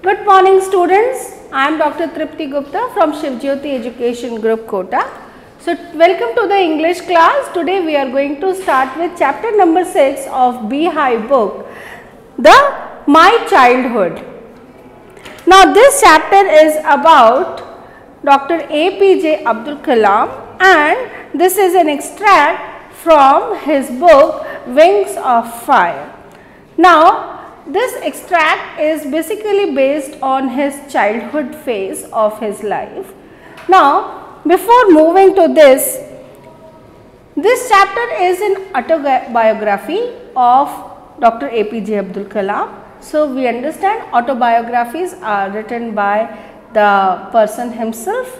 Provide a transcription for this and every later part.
Good morning students, I am Dr. Tripti Gupta from Shivjyoti Education Group Kota. So welcome to the English class. Today we are going to start with chapter number 6 of Beehive book, the My Childhood. Now this chapter is about Dr. APJ Abdul Kalam and this is an extract from his book Wings of Fire. Now this extract is basically based on his childhood phase of his life. Now, before moving to this chapter is an autobiography of Dr. APJ Abdul Kalam. So, we understand autobiographies are written by the person himself.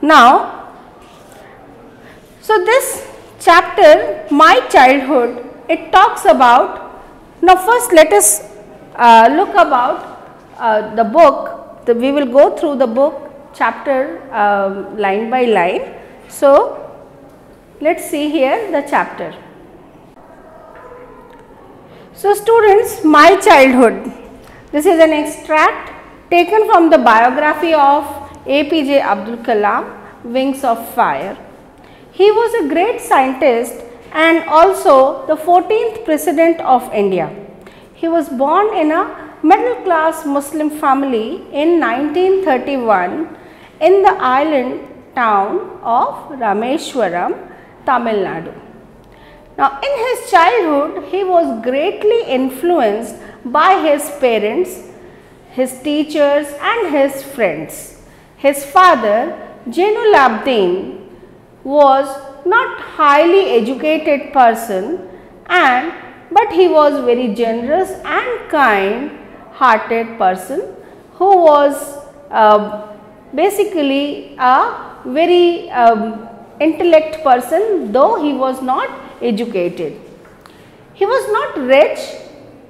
Now, so this chapter, My Childhood, it talks about. Now first let us look about the book. We will go through the book chapter line by line. So let us see here the chapter. So students, My Childhood. This is an extract taken from the biography of APJ Abdul Kalam, Wings of Fire. He was a great scientist and also the 14th President of India. He was born in a middle class Muslim family in 1931 in the island town of Rameshwaram, Tamil Nadu. Now in his childhood he was greatly influenced by his parents, his teachers and his friends. His father Jainul Abdin was not highly educated person but he was very generous and kind hearted person who was basically a very intellect person, though he was not educated. He was not rich,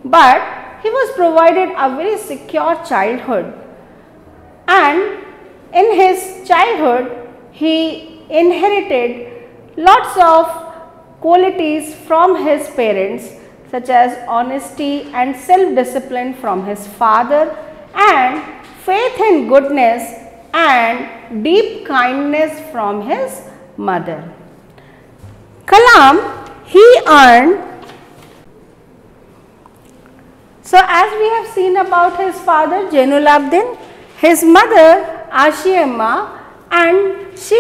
but he was provided a very secure childhood, and in his childhood he inherited lots of qualities from his parents such as honesty and self-discipline from his father and faith in goodness and deep kindness from his mother. Kalam, he earned, so as we have seen about his father Jainul Abdin, his mother Ashiyamma, and she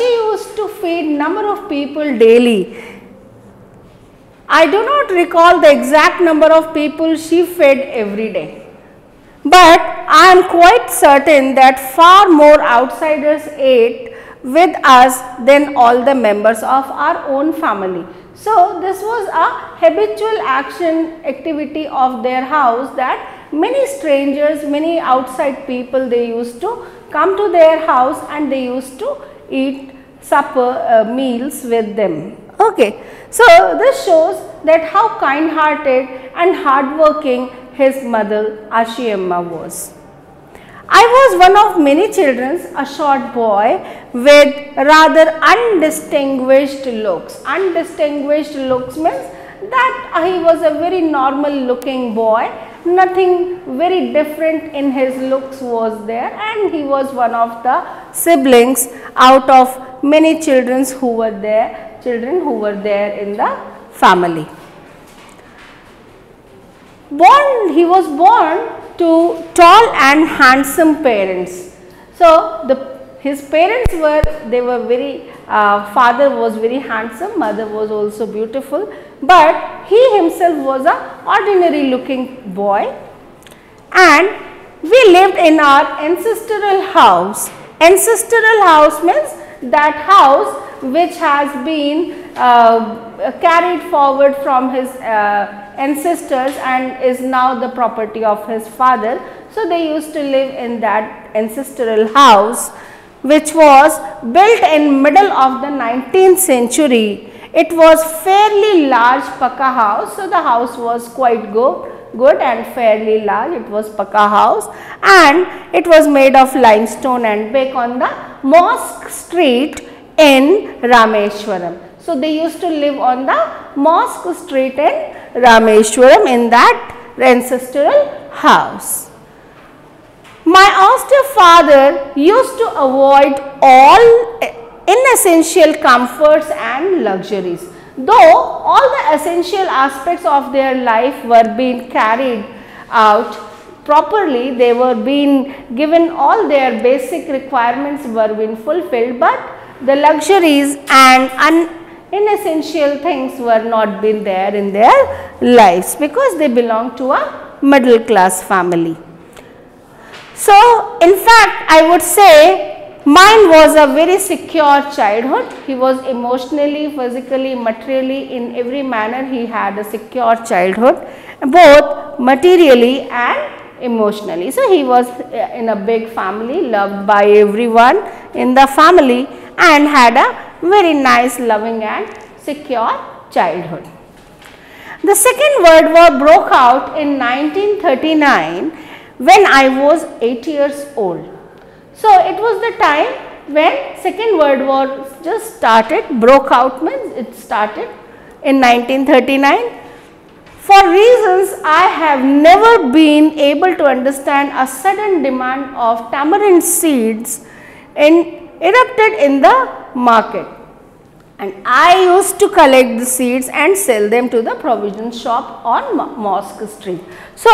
used to feed number of people daily. I do not recall the exact number of people she fed every day, but I am quite certain that far more outsiders ate with us than all the members of our own family. So this was a habitual activity of their house, that many strangers, many outside people, they used to come to their house and they used to eat supper meals with them. Okay, so this shows that how kind hearted and hardworking his mother Ashiyamma was. I was one of many children, a short boy with rather undistinguished looks. Undistinguished looks means that he was a very normal looking boy, nothing very different in his looks was there, and he was one of the siblings out of many children who were there in the family. He was born to tall and handsome parents. So his parents were very, father was very handsome, mother was also beautiful, but he himself was a ordinary looking boy, and we lived in our ancestral house. Ancestral house means that house which has been carried forward from his ancestors and is now the property of his father. So they used to live in that ancestral house, which was built in middle of the 19th century. It was fairly large Pakka house, so the house was quite good and fairly large. It was Pakka house and it was made of limestone and brick on the Mosque Street in Rameshwaram. So they used to live on the Mosque Street in Rameshwaram in that ancestral house. My austere father used to avoid all inessential comforts and luxuries. Though all the essential aspects of their life were being carried out properly, they were being given all their basic requirements were being fulfilled, but the luxuries and inessential things were not been there in their lives because they belong to a middle class family. So, in fact, I would say mine was a very secure childhood. He was emotionally, physically, materially, in every manner he had a secure childhood, both materially and emotionally. So, he was in a big family, loved by everyone in the family and had a very nice, loving and secure childhood. The Second World War broke out in 1939 when I was 8 years old. So, it was the time when Second World War just started, broke out means it started in 1939. For reasons I have never been able to understand, a sudden demand of tamarind seeds erupted in the market, and I used to collect the seeds and sell them to the provision shop on Mosque Street. So,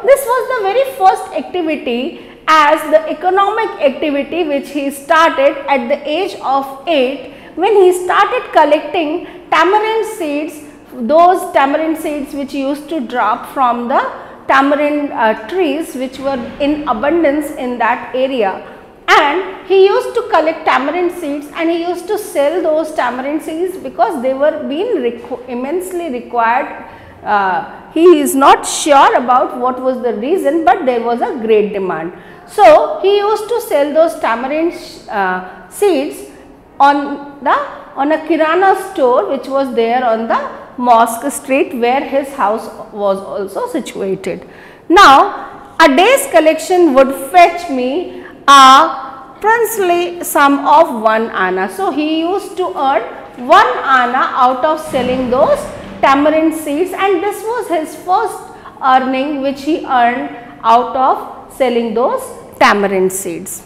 this was the very first activity as the economic activity which he started at the age of 8, when he started collecting tamarind seeds, those tamarind seeds which used to drop from the tamarind trees which were in abundance in that area. And he used to collect tamarind seeds and he used to sell those tamarind seeds because they were being immensely required. He is not sure about what was the reason, but there was a great demand. So, he used to sell those tamarind seeds on a kirana store which was there on the Mosque Street, where his house was also situated. Now, a day's collection would fetch me a princely sum of 1 anna. So, he used to earn 1 anna out of selling those tamarind seeds, and this was his first earning which he earned out of selling those tamarind seeds.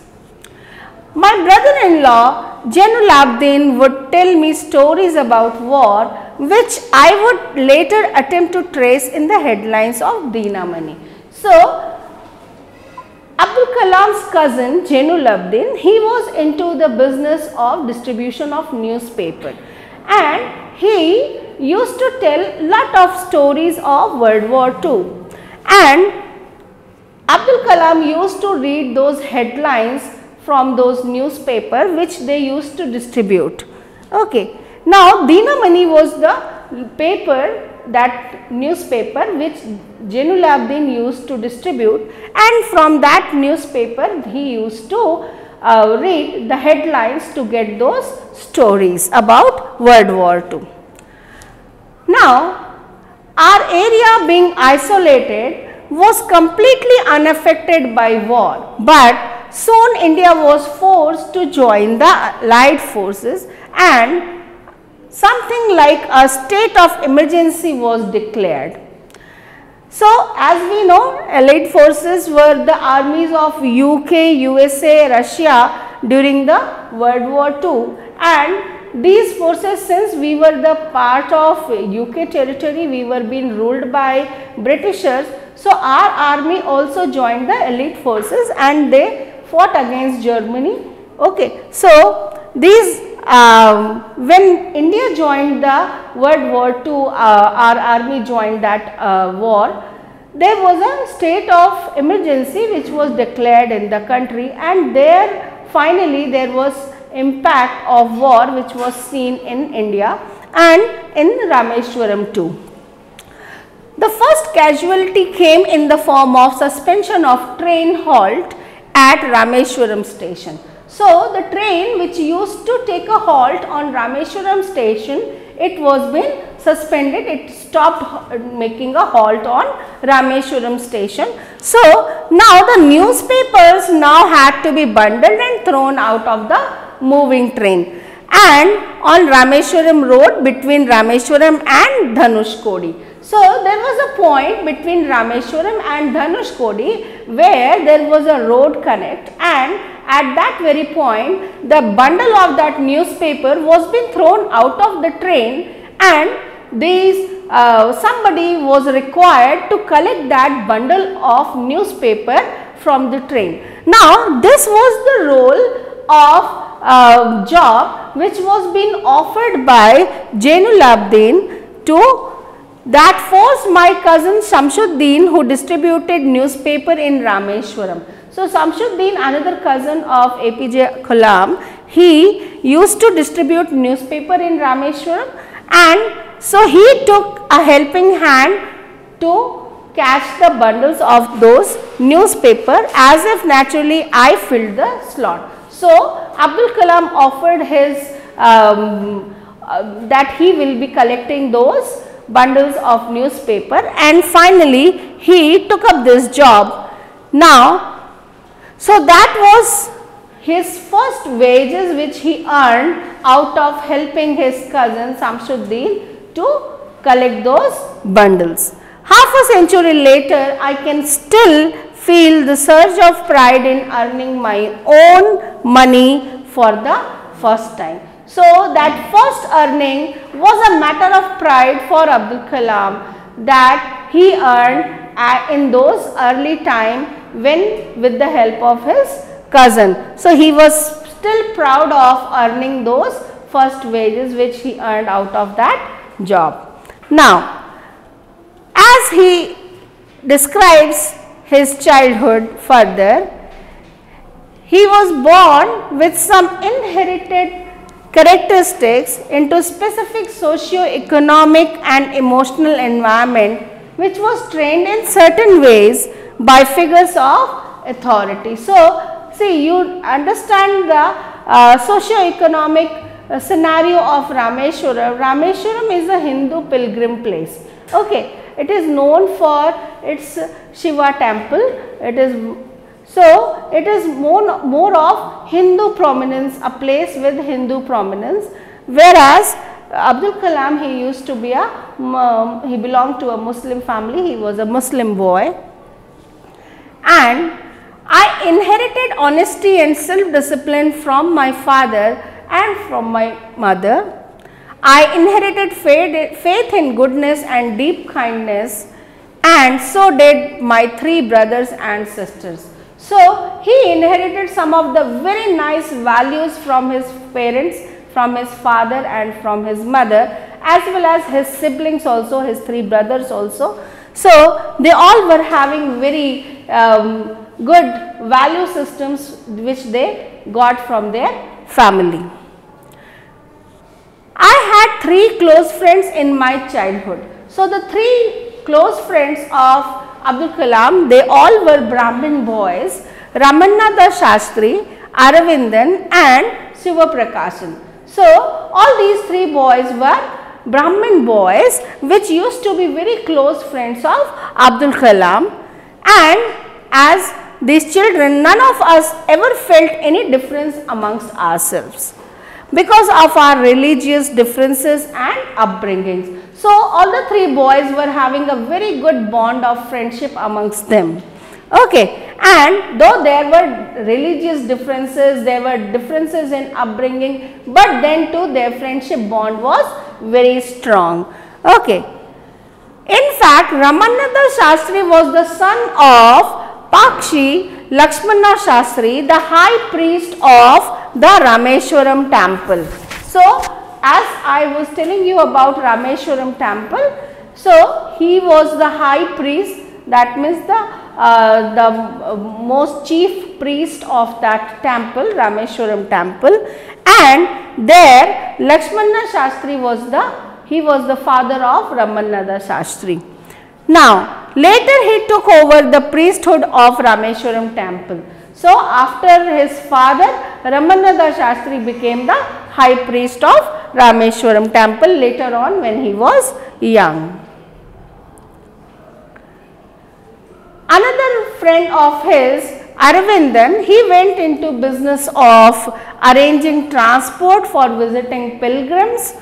My brother-in-law Jainul Abidin would tell me stories about war which I would later attempt to trace in the headlines of Dinamani. So, Abdul Kalam's cousin Jainul Abidin, he was into the business of distribution of newspaper, and he used to tell lot of stories of World War II, and Abdul Kalam used to read those headlines from those newspaper which they used to distribute. Okay. Now, Dinamani was the paper, that newspaper which Jainul Abidin used to distribute, and from that newspaper he used to read the headlines to get those stories about World War II. Now, our area being isolated was completely unaffected by war, but soon India was forced to join the Allied forces and something like a state of emergency was declared. So, as we know, Allied forces were the armies of UK, USA, Russia during the World War II, and these forces, since we were the part of UK territory, we were being ruled by Britishers. So, our army also joined the Allied forces and they fought against Germany. Okay. So, these when India joined the World War II, our army joined that war, there was a state of emergency which was declared in the country, and there finally there was impact of war which was seen in India and in Rameshwaram too. The first casualty came in the form of suspension of train halt at Rameshwaram station. So, the train which used to take a halt on Rameshwaram station, it was been suspended, it stopped making a halt on Rameshwaram station. So, now the newspapers now had to be bundled and thrown out of the moving train, and on Rameshwaram road between Rameshwaram and Dhanushkodi. So there was a point between Rameshwaram and Dhanushkodi where there was a road connect, and at that very point the bundle of that newspaper was being thrown out of the train, and somebody was required to collect that bundle of newspaper from the train. Now this was the role of job which was being offered by Jainulabdin to that forced my cousin Shamsuddin, who distributed newspaper in Rameshwaram. So Shamsuddin, another cousin of APJ Kalam, he used to distribute newspaper in Rameshwaram, and so he took a helping hand to catch the bundles of those newspaper, as if naturally I filled the slot. So Abdul Kalam offered his that he will be collecting those bundles of newspaper, and finally he took up this job. Now, so that was his first wages which he earned out of helping his cousin Shamsuddin to collect those bundles. Half a century later, I can still feel the surge of pride in earning my own money for the first time. So that first earning was a matter of pride for Abdul Kalam, that he earned in those early time when with the help of his cousin. So he was still proud of earning those first wages which he earned out of that job. Now, as he describes his childhood further, he was born with some inherited characteristics into specific socio-economic and emotional environment which was trained in certain ways by figures of authority. So, see, you understand the socio-economic scenario of Rameshwaram. Rameshwaram is a Hindu pilgrim place. Okay, it is known for its Shiva temple. It is more of Hindu prominence, a place with Hindu prominence, whereas Abdul Kalam, he used to be he belonged to a Muslim family, he was a Muslim boy, and I inherited honesty and self-discipline from my father and from my mother. I inherited faith in goodness and deep kindness, and so did my 3 brothers and sisters. So he inherited some of the very nice values from his parents, from his father and from his mother, as well as his siblings also, his 3 brothers also. So they all were having very good value systems which they got from their family. I had 3 close friends in my childhood. So the 3 close friends of Abdul Kalam, they all were Brahmin boys, Ramannatha Shastri, Aravindan and Shiva Prakashan. So all these 3 boys were Brahmin boys which used to be very close friends of Abdul Kalam, and as these children, none of us ever felt any difference amongst ourselves because of our religious differences and upbringings. So all the 3 boys were having a very good bond of friendship amongst them. Okay, and though there were religious differences, there were differences in upbringing, but then too their friendship bond was very strong. Okay. In fact, Ramannatha Shastri was the son of Pakshi Lakshmana Shastri, the high priest of the Rameshwaram temple. So, as I was telling you about Rameshwaram temple, so he was the high priest, that means the most chief priest of that temple, Rameshwaram temple, and there Lakshmana Shastri was the father of Ramannatha Shastri. Now, later he took over the priesthood of Rameshwaram temple. So, after his father, Ramannatha Shastri became the high priest of Rameshwaram temple later on when he was young. Another friend of his, Aravindan, he went into business of arranging transport for visiting pilgrims,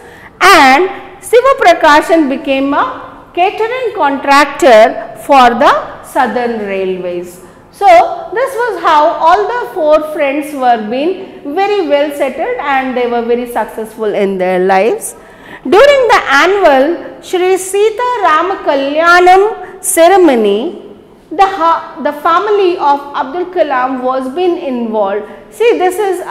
and Shiva Prakashan became a catering contractor for the Southern Railways. So, this was how all the 4 friends were being very well settled and they were very successful in their lives. During the annual Shri Sita Rama Kalyanam ceremony, the family of Abdul Kalam was being involved. See, this is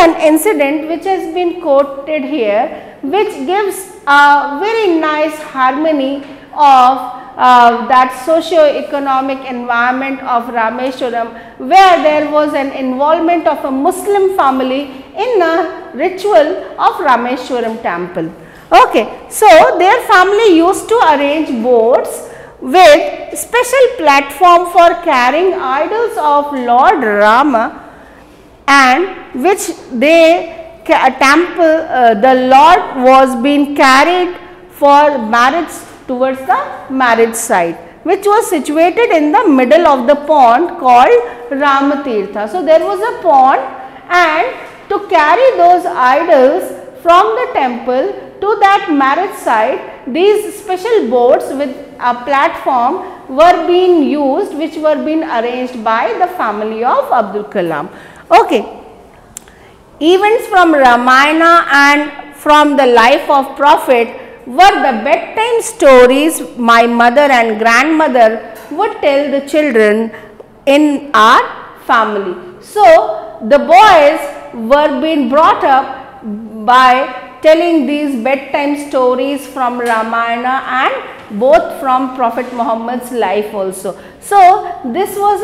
an incident which has been quoted here, which gives a very nice harmony of that socio-economic environment of Rameshwaram, where there was an involvement of a Muslim family in a ritual of Rameshwaram temple. Okay, so their family used to arrange boats with special platform for carrying idols of Lord Rama, and which the Lord was being carried for marriage towards the marriage site, which was situated in the middle of the pond called Ramatirtha. So, there was a pond, and to carry those idols from the temple to that marriage site, these special boats with a platform were being used, which were being arranged by the family of Abdul Kalam. Okay. Events from Ramayana and from the life of Prophet were the bedtime stories my mother and grandmother would tell the children in our family. So, the boys were being brought up by telling these bedtime stories from Ramayana and both from Prophet Muhammad's life also. So, this was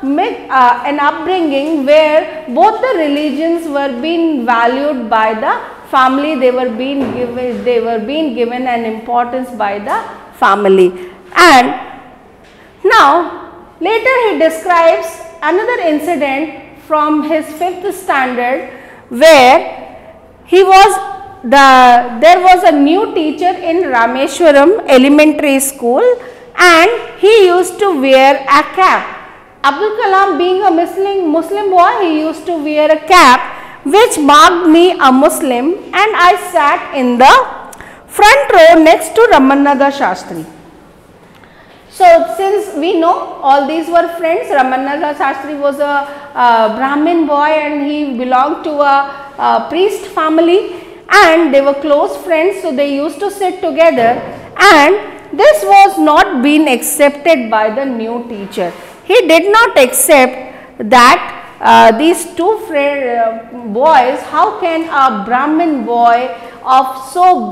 an upbringing where both the religions were being valued by the family, they were being given an importance by the family. And now, later he describes another incident from his 5th standard, where there was a new teacher in Rameshwaram elementary school, and he used to wear a cap. Abdul Kalam, being a Muslim boy, he used to wear a cap which marked me a Muslim, and I sat in the front row next to Ramannatha Shastri. So, since we know all these were friends, Ramannatha Shastri was a Brahmin boy and he belonged to a priest family, and they were close friends, so they used to sit together, and this was not being accepted by the new teacher. He did not accept that these 2 boys, how can a Brahmin boy of so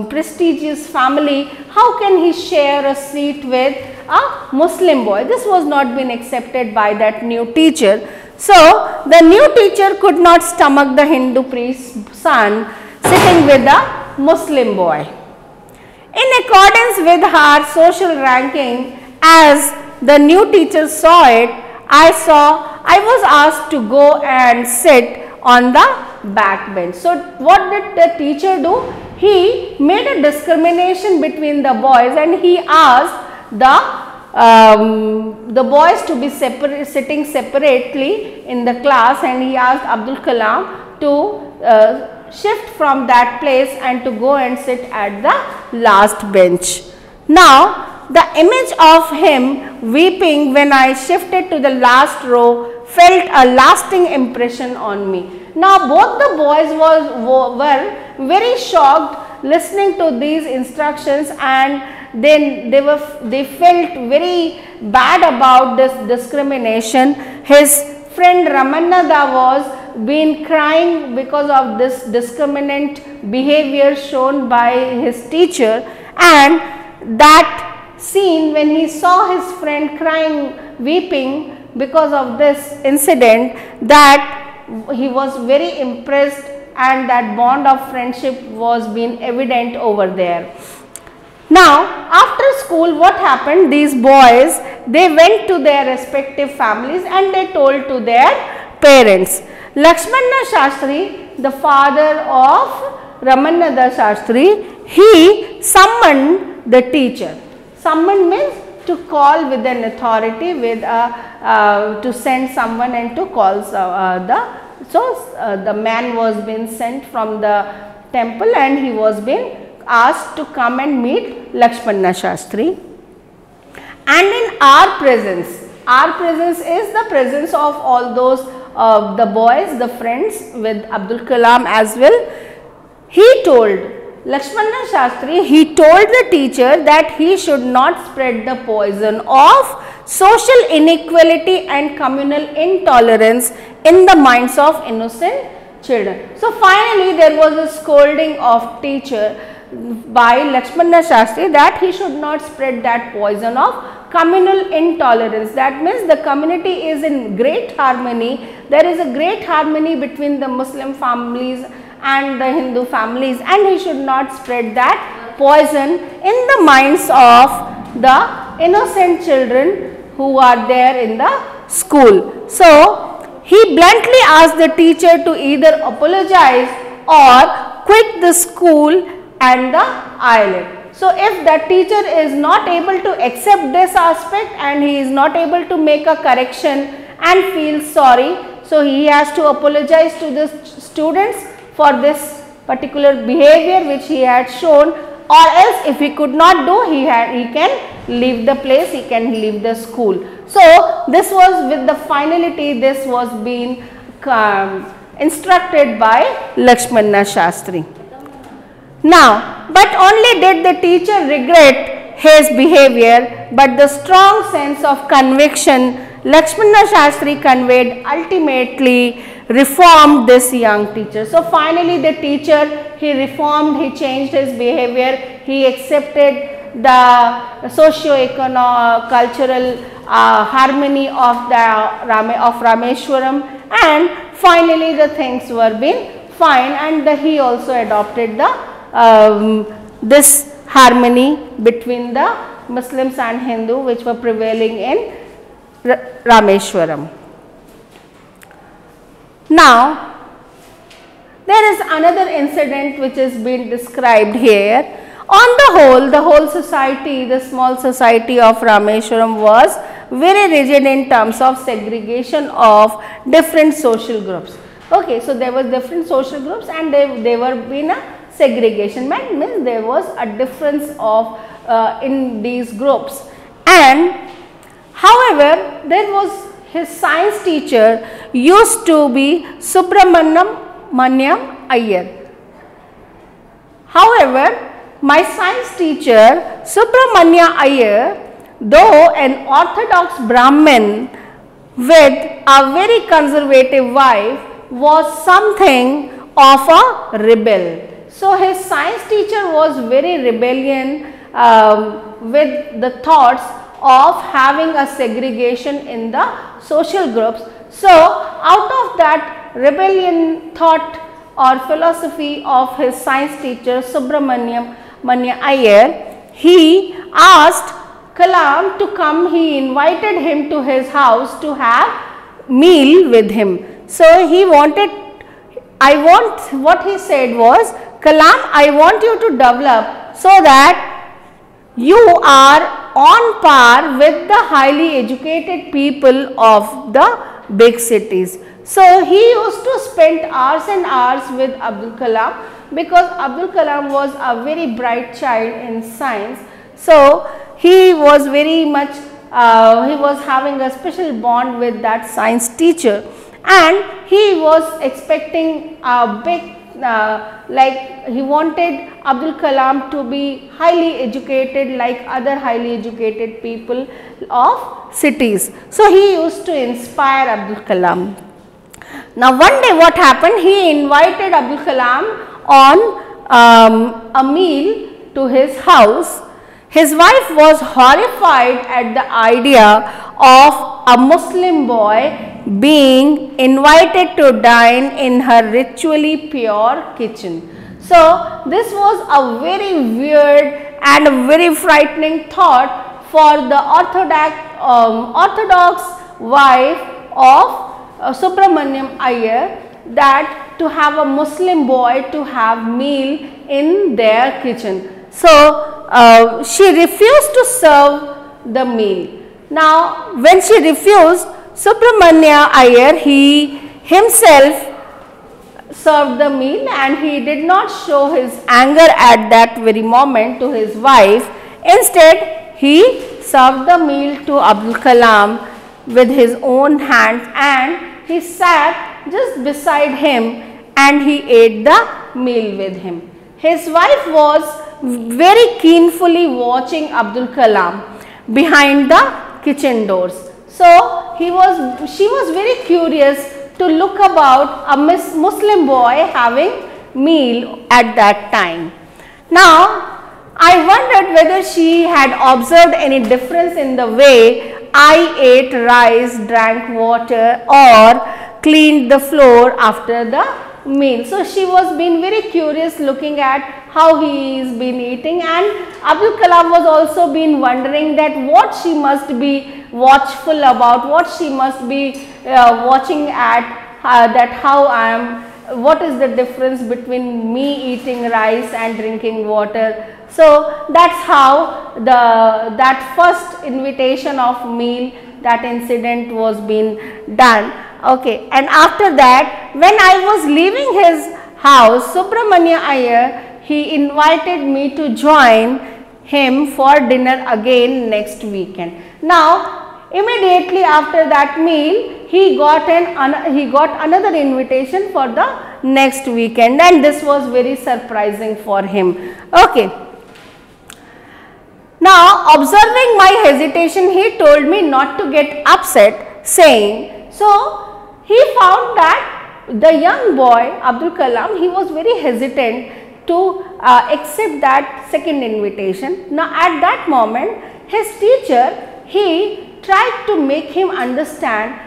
prestigious family, how can he share a seat with a Muslim boy? This was not being accepted by that new teacher. So, the new teacher could not stomach the Hindu priest's son sitting with the Muslim boy. In accordance with her social ranking, as the new teacher saw it, I was asked to go and sit on the back bench. So, what did the teacher do? He made a discrimination between the boys, and he asked the boys to be sitting separately in the class, and he asked Abdul Kalam to shift from that place and to go and sit at the last bench. Now, the image of him weeping when I shifted to the last row felt a lasting impression on me. Now, both the boys were very shocked listening to these instructions, and then they felt very bad about this discrimination. His friend Ramannatha was been crying because of this discriminant behavior shown by his teacher, and that scene when he saw his friend crying, weeping because of this incident, that he was very impressed, and that bond of friendship was being evident over there. Now, after school, what happened? These boys, they went to their respective families and they told to their parents. Lakshmana Shastri, the father of Ramannatha Shastri, he summoned the teacher. Summoned means to call with an authority, with to send someone and to call the man was being sent from the temple, and he was being asked to come and meet Lakshmana Shastri. And in our presence is the presence of all those the boys, the friends with Abdul Kalam as well. He told Lakshmana Shastri, he told the teacher that he should not spread the poison of social inequality and communal intolerance in the minds of innocent children. So finally there was a scolding of teacher by Lakshmana Shastri that he should not spread that poison of communal intolerance. That means the community is in great harmony. There is a great harmony between the Muslim families and the Hindu families, and he should not spread that poison in the minds of the innocent children who are there in the school. So he bluntly asked the teacher to either apologize or quit the school and the island. So if the teacher is not able to accept this aspect and he is not able to make a correction and feel sorry, so he has to apologize to the students for this particular behavior which he had shown, or else if he could not do, he can leave the place, he can leave the school. So this was with the finality, this was being instructed by Lakshmana Shastri. Now, but only did the teacher regret his behavior, but the strong sense of conviction Lakshmana Shastri conveyed ultimately reformed this young teacher. So finally the teacher, he reformed, he changed his behavior, he accepted the socio-economic, cultural harmony of Rameshwaram, and finally the things were being fine, and he also adopted the this harmony between the Muslims and Hindu which were prevailing in Rameshwaram. Now, there is another incident which is being described here. On the whole society, the small society of Rameshwaram was very rigid in terms of segregation of different social groups. Okay, so there was different social groups and they were in a segregation, means there was a difference of in these groups. And however, there was his science teacher used to be Subramaniam Iyer. However, my science teacher Subramania Iyer, though an orthodox Brahmin with a very conservative wife, was something of a rebel. So his science teacher was very rebellion with the thoughts of having a segregation in the social groups. So out of that rebellion thought or philosophy of his science teacher Subramaniam Iyer, he asked Kalam to come. He invited him to his house to have meal with him. So he wanted, what he said was, Kalam, I want you to develop so that you are on par with the highly educated people of the big cities. So he used to spend hours and hours with Abdul Kalam, because Abdul Kalam was a very bright child in science. So he was very much, he was having a special bond with that science teacher, and he was expecting a big like he wanted Abdul Kalam to be highly educated like other highly educated people of cities. So he used to inspire Abdul Kalam. Now one day what happened, he invited Abdul Kalam on a meal to his house. His wife was horrified at the idea of a Muslim boy being invited to dine in her ritually pure kitchen. So this was a very weird and a very frightening thought for the orthodox wife of Subramaniam Iyer, that to have a Muslim boy to have meal in their kitchen. So she refused to serve the meal. Now when she refused, Subramania Iyer, he himself served the meal, and he did not show his anger at that very moment to his wife. Instead, he served the meal to Abdul Kalam with his own hands, and he sat just beside him and he ate the meal with him. His wife was very keenly watching Abdul Kalam behind the kitchen doors. So, she was very curious to look about a Muslim boy having meal at that time. Now, I wondered whether she had observed any difference in the way I ate rice, drank water, or cleaned the floor after the meal. So, she was being very curious looking at how he is been eating, and Abdul Kalam was also been wondering that what she must be watchful about, what she must be watching at, that how I am, what is the difference between me eating rice and drinking water. So, that is how that first invitation of meal, that incident was being done. Okay. And after that, when I was leaving his house, Subramanya Iyer, he invited me to join him for dinner again next weekend. Now, immediately after that meal, he got another invitation for the next weekend, and this was very surprising for him. Okay. Now, observing my hesitation, he told me not to get upset, saying, so he found that the young boy Abdul Kalam, he was very hesitant to accept that second invitation. Now, at that moment, his teacher, he tried to make him understand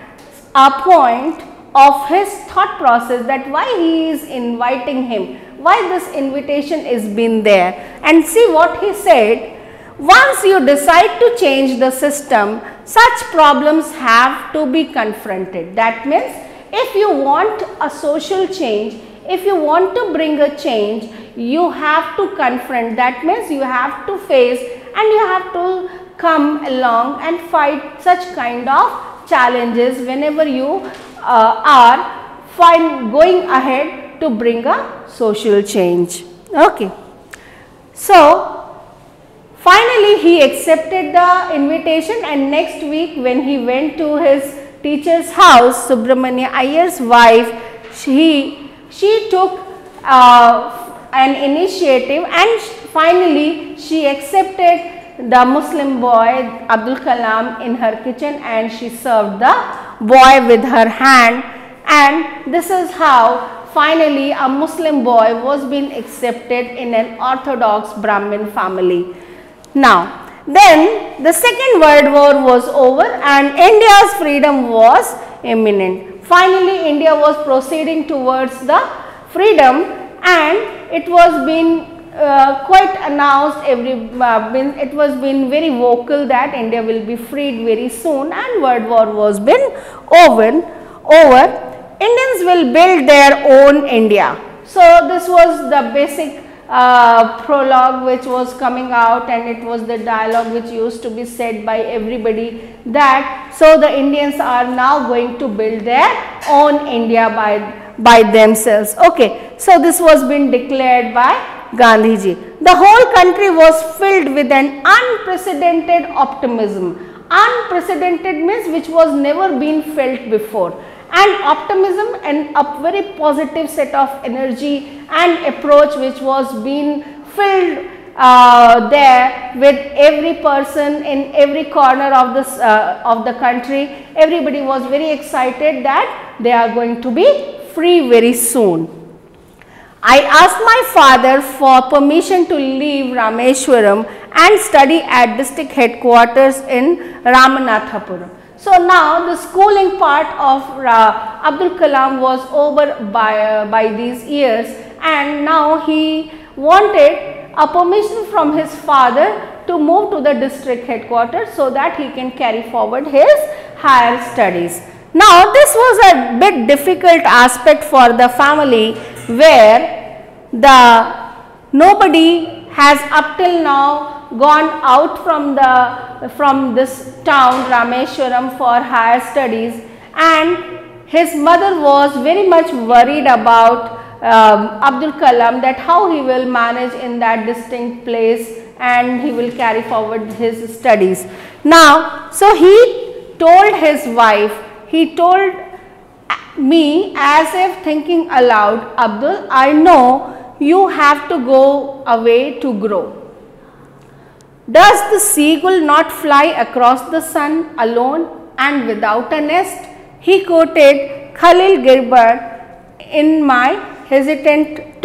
a point of his thought process, that why he is inviting him, why this invitation is been there. And see what he said: once you decide to change the system, such problems have to be confronted. That means, if you want a social change, if you want to bring a change, you have to confront. That means, you have to face and you have to come along and fight such kind of challenges whenever you are going ahead to bring a social change. Okay. So, finally, he accepted the invitation, and next week when he went to his teacher's house, Subramanya Iyer's wife, she took an initiative, and finally she accepted the Muslim boy Abdul Kalam in her kitchen, and she served the boy with her hand, and this is how finally a Muslim boy was being accepted in an orthodox Brahmin family. Now, then the Second World War was over and India's freedom was imminent. Finally, India was proceeding towards the freedom, and it was being quite announced, it was been very vocal that India will be freed very soon, and World War was been over. Indians will build their own India. So, this was the basic prologue which was coming out, and it was the dialogue which used to be said by everybody, that so the Indians are now going to build their own India by themselves. Okay. So, this was been declared by Gandhiji. The whole country was filled with an unprecedented optimism. Unprecedented means which was never been felt before, and optimism and a very positive set of energy and approach which was being filled there with every person in every corner of the country. Everybody was very excited that they are going to be free very soon. I asked my father for permission to leave Rameshwaram and study at district headquarters in Ramanathapuram. So, now the schooling part of Abdul Kalam was over by these years, and now he wanted a permission from his father to move to the district headquarters so that he can carry forward his higher studies. Now, this was a bit difficult aspect for the family, where nobody has up till now gone out from this town Rameshwaram for higher studies, and his mother was very much worried about Abdul Kalam, that how he will manage in that distinct place and he will carry forward his studies. Now, so he told his wife, he told me as if thinking aloud, Abdul, I know you have to go away to grow. Does the seagull not fly across the sun alone and without a nest? He quoted Khalil Gibran in my hesitant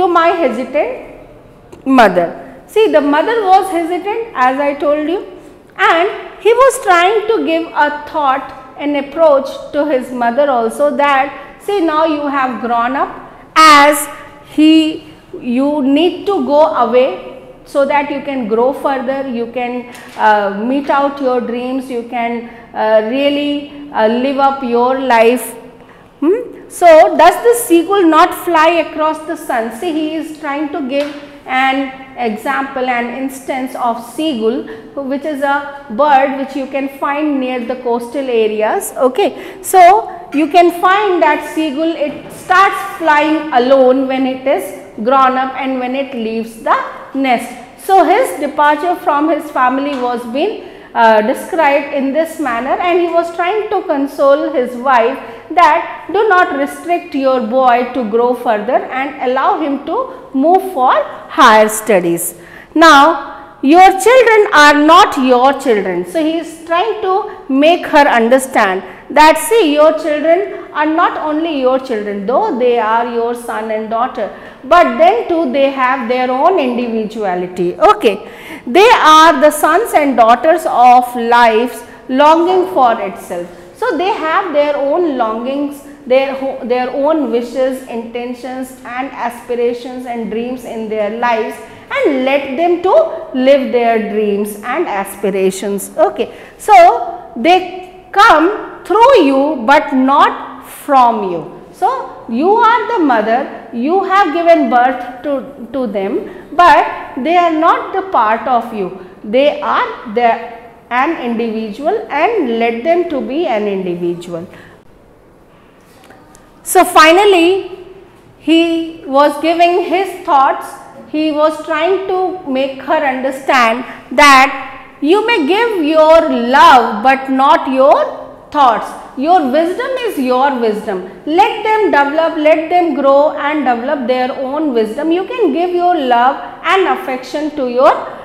mother. See, the mother was hesitant, as I told you, and he was trying to give a thought, an approach to his mother also, that see, now you have grown up, as you need to go away so that you can grow further, you can meet out your dreams, you can really live up your life. So, does the seagull not fly across the sun? See, he is trying to give an example, an instance of seagull, which is a bird which you can find near the coastal areas. Okay. So, you can find that seagull, it starts flying alone when it is grown up and when it leaves the nest. So, his departure from his family was being described in this manner, and he was trying to console his wife that do not restrict your boy to grow further and allow him to move for higher studies. Now, your children are not your children. So, he is trying to make her understand that see, your children are not only your children, though they are your son and daughter, but then too they have their own individuality. Okay. They are the sons and daughters of life longing for itself. So, they have their own longings, their own wishes, intentions and aspirations and dreams in their lives, and let them to live their dreams and aspirations. Okay. So, they come through you but not from you. So, you are the mother, you have given birth to them, but they are not the part of you. They are an individual, and let them to be an individual. So, finally, he was giving his thoughts, he was trying to make her understand that you may give your love but not your thoughts. Your wisdom is your wisdom. Let them develop, let them grow and develop their own wisdom. You can give your love and affection to your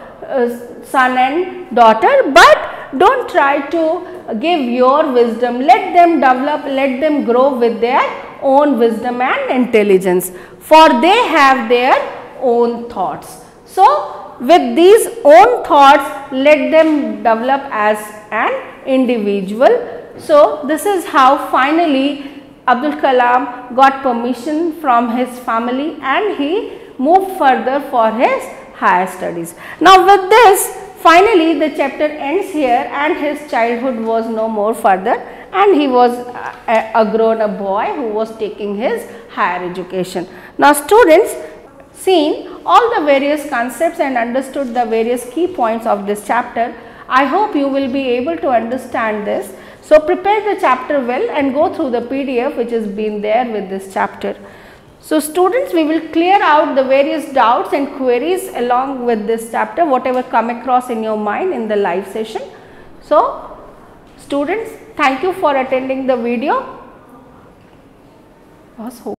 son and daughter, but don't try to give your wisdom. Let them develop, let them grow with their own wisdom and intelligence, for they have their own thoughts. So, with these own thoughts, let them develop as an individual. So, this is how finally Abdul Kalam got permission from his family and he moved further for his higher studies. Now, with this, finally the chapter ends here, and his childhood was no more further, and he was a grown up boy who was taking his higher education. Now, students, seen all the various concepts and understood the various key points of this chapter. I hope you will be able to understand this. So, prepare the chapter well and go through the PDF which has been there with this chapter. So, students, we will clear out the various doubts and queries along with this chapter, whatever come across in your mind in the live session. So, students, thank you for attending the video.